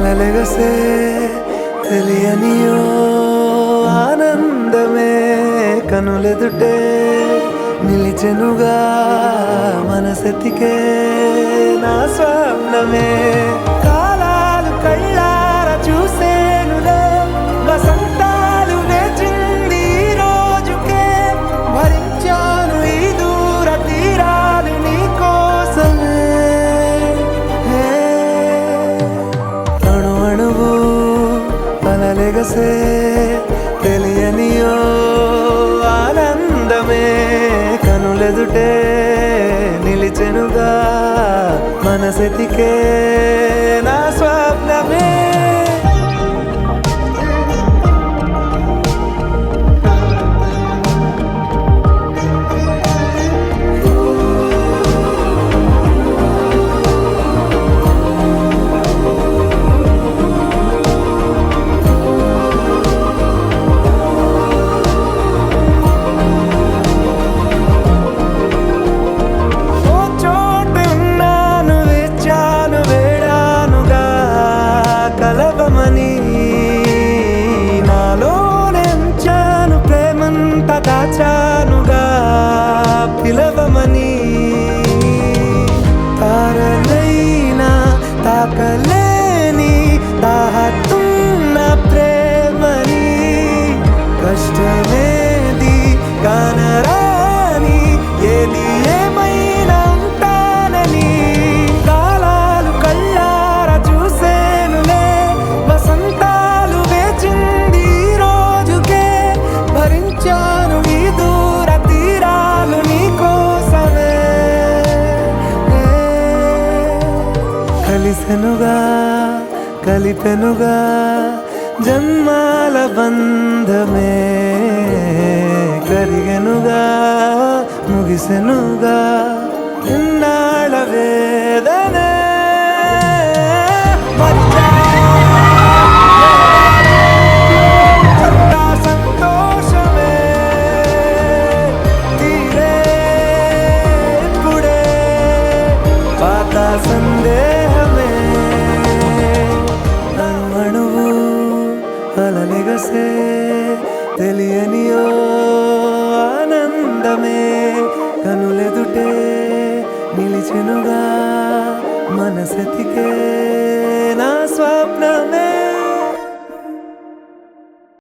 అలలెగసే తెలియనియో ఆనందమే కనులెదుటే నిలిచెనుగా మనసెతికే నా స్వప్నమే కాలాలు కళ్ళార చూసేనులే వసంతాలు వేచింది ఈ రోజుకే భరించాను ఈ దూర తీరాలు నీ కోసమే అణు అణువు అలలెగసే తెలియనియో ఆనందమే కనులెదుటే నిలిచెనుగా మనసెతికే నా స్వప్నమే దాచానుగా పిలవమని తారలైనా తాకలేని తాహతున్న ప్రేమని కష్టమేది కానరాని ఏది ఏమైనా ఉంటానని కాలాలు కళ్ళార చూసేనులే వసంతాలు వేచింది ఈ రోజుకే భరించాను ఈ దూర తీరాలు నీ కోసమే కలిసెనుగా కలిపెనుగా జన్మాల బంధమే కరిగెనుగా ముగిసెనుగా ఇన్నాళ్ళ వేదనే సందేహమే అణువు అలలెగసే తెలియనియో ఆనందమే కనులెదుటే నిలిచెనుగా మనసెతికే